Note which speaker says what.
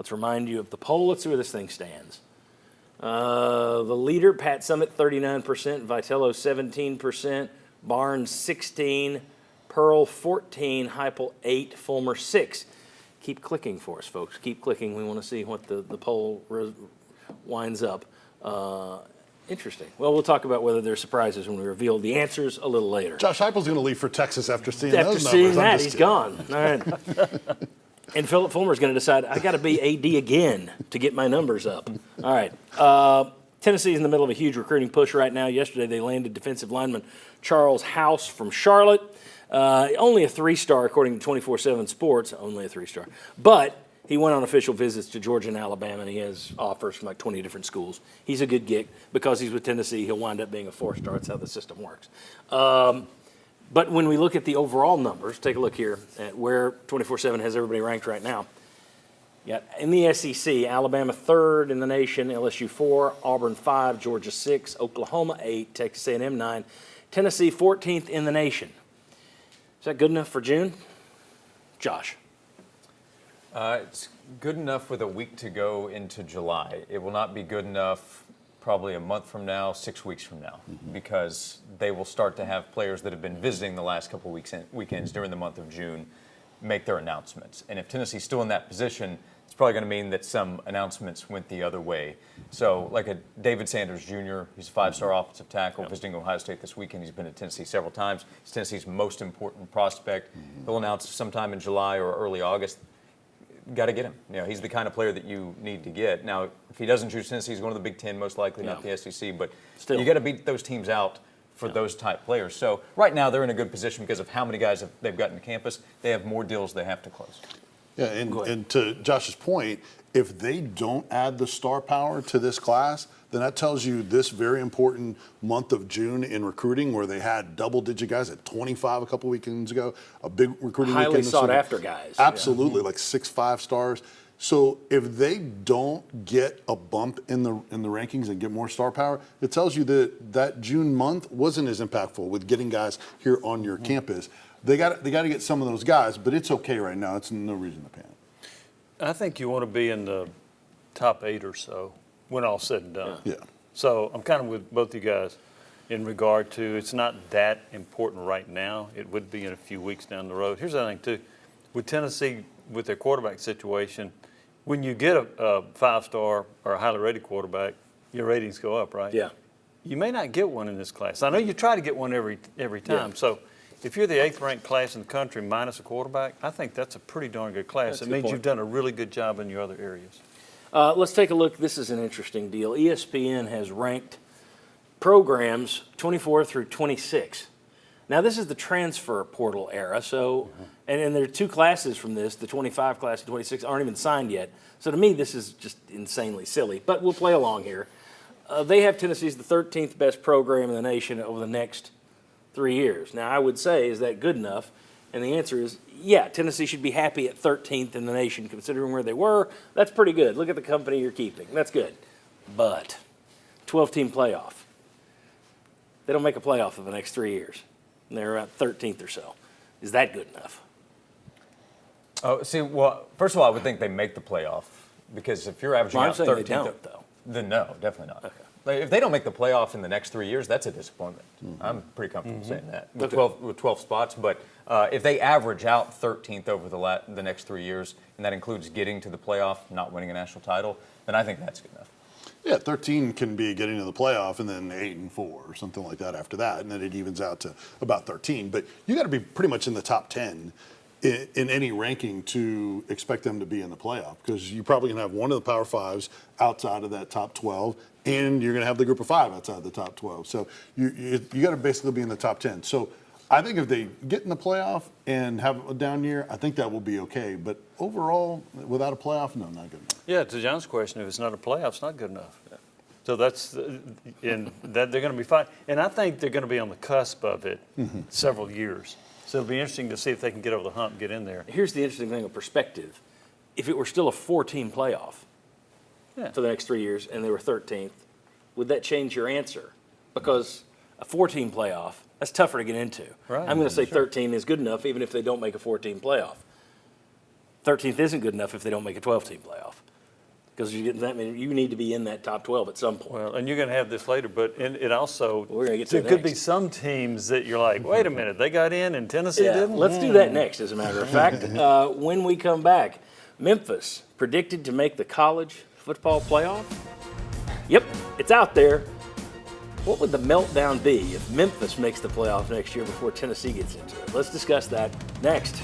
Speaker 1: Let's remind you of the poll. Let's see where this thing stands. The leader, Pat Summitt, 39%, Vitello, 17%, Barnes, 16%, Pearl, 14%, Heupel, 8%, Fulmer, 6%. Keep clicking for us, folks. Keep clicking. We want to see what the poll winds up. Interesting. Well, we'll talk about whether there's surprises when we reveal the answers a little later.
Speaker 2: Josh Heupel's going to leave for Texas after seeing those numbers.
Speaker 1: After seeing that, he's gone. All right. And Philip Fulmer's going to decide, I got to be AD again to get my numbers up. All right. Tennessee's in the middle of a huge recruiting push right now. Yesterday they landed defensive lineman Charles House from Charlotte. Only a 3-star according to 24/7 Sports. Only a 3-star. But he went on official visits to Georgia and Alabama, and he has offers from like 20 different schools. He's a good gig. Because he's with Tennessee, he'll wind up being a 4-star. That's how the system works. But when we look at the overall numbers, take a look here at where 24/7 has everybody ranked right now. Yeah, in the SEC, Alabama 3rd in the nation, LSU 4, Auburn 5, Georgia 6, Oklahoma 8, Texas A&M 9, Tennessee 14th in the nation. Is that good enough for June? Josh.
Speaker 3: It's good enough with a week to go into July. It will not be good enough probably a month from now, 6 weeks from now, because they will start to have players that have been visiting the last couple of weekends during the month of June make their announcements. And if Tennessee's still in that position, it's probably going to mean that some announcements went the other way. So like a David Sanders Jr., he's a 5-star offensive tackle visiting Ohio State this weekend. He's been at Tennessee several times. He's Tennessee's most important prospect. He'll announce sometime in July or early August. Got to get him. You know, he's the kind of player that you need to get. Now, if he doesn't choose Tennessee, he's going to the Big Ten, most likely, not the SEC. But still, you got to beat those teams out for those type players. So right now they're in a good position because of how many guys they've gotten to campus. They have more deals they have to close.
Speaker 2: Yeah, and to Josh's point, if they don't add the star power to this class, then that tells you this very important month of June in recruiting, where they had double-digit guys at 25 a couple weekends ago, a big recruiting weekend.
Speaker 1: Highly sought-after guys.
Speaker 2: Absolutely, like 6 5-stars. So if they don't get a bump in the rankings and get more star power, it tells you that that June month wasn't as impactful with getting guys here on your campus. They got to get some of those guys, but it's okay right now. It's no reason to panic.
Speaker 4: I think you want to be in the top 8 or so when all's said and done.
Speaker 2: Yeah.
Speaker 4: So I'm kind of with both you guys in regard to it's not that important right now. It would be in a few weeks down the road. Here's the thing, too. With Tennessee, with their quarterback situation, when you get a 5-star or a highly rated quarterback, your ratings go up, right?
Speaker 1: Yeah.
Speaker 4: You may not get one in this class. I know you try to get one every time. Yeah. So if you're the 8th ranked class in the country minus a quarterback, I think that's a pretty darn good class. It means you've done a really good job in your other areas.
Speaker 1: Let's take a look. This is an interesting deal. ESPN has ranked programs 24 through 26. Now, this is the transfer portal era, so and there are 2 classes from this. The 25 class and 26 aren't even signed yet. So to me, this is just insanely silly. But we'll play along here. They have Tennessee's the 13th best program in the nation over the next 3 years. Now, I would say, is that good enough? And the answer is, yeah, Tennessee should be happy at 13th in the nation, considering where they were. That's pretty good. Look at the company you're keeping. That's good. But 12-team playoff. They don't make a playoff for the next 3 years. And they're around 13th or so. Is that good enough?
Speaker 3: Oh, see, well, first of all, I would think they make the playoff, because if you're averaging out 13th,
Speaker 1: they don't, though.
Speaker 3: Then no, definitely not.
Speaker 1: Okay.
Speaker 3: Like, if they don't make the playoff in the next 3 years, that's a disappointment. I'm pretty comfortable saying that with 12 spots. But if they average out 13th over the next 3 years, and that includes getting to the playoff, not winning a national title, then I think that's good enough.
Speaker 2: Yeah, 13 can be getting to the playoff, and then 8 and 4 or something like that after that, and then it evens out to about 13. But you got to be pretty much in the top 10 in any ranking to expect them to be in the playoff, because you're probably going to have one of the Power Fives outside of that top 12, and you're going to have the group of 5 outside the top 12. So you got to basically be in the top 10. So I think if they get in the playoff and have a down year, I think that will be okay. But overall, without a playoff, no, not good enough.
Speaker 4: Yeah, to John's question, if it's not a playoff, it's not good enough. Yeah. So that's in that they're going to be fine. And I think they're going to be on the cusp of it several years. So it'll be interesting to see if they can get over the hump and get in there.
Speaker 1: Here's the interesting thing of perspective. If it were still a 4-team playoff for the next 3 years and they were 13th, would that change your answer? Because a 4-team playoff, that's tougher to get into.
Speaker 4: Right.
Speaker 1: I'm going to say 13 is good enough even if they don't make a 4-team playoff. 13th isn't good enough if they don't make a 12-team playoff. because you're getting that many. You need to be in that top 12 at some point.
Speaker 4: Well, and you're going to have this later, but it also
Speaker 1: We're gonna get to
Speaker 4: there
Speaker 1: it
Speaker 4: could be
Speaker 1: next.
Speaker 4: some teams that you're like, wait a minute, they got in and Tennessee
Speaker 1: Yeah,
Speaker 4: didn't.
Speaker 1: let's do that next, as a matter of fact. When we come back, Memphis predicted to make the college football playoff. Yep, it's out there. What would the meltdown be if Memphis makes the playoff next year before Tennessee gets into it? Let's discuss that next.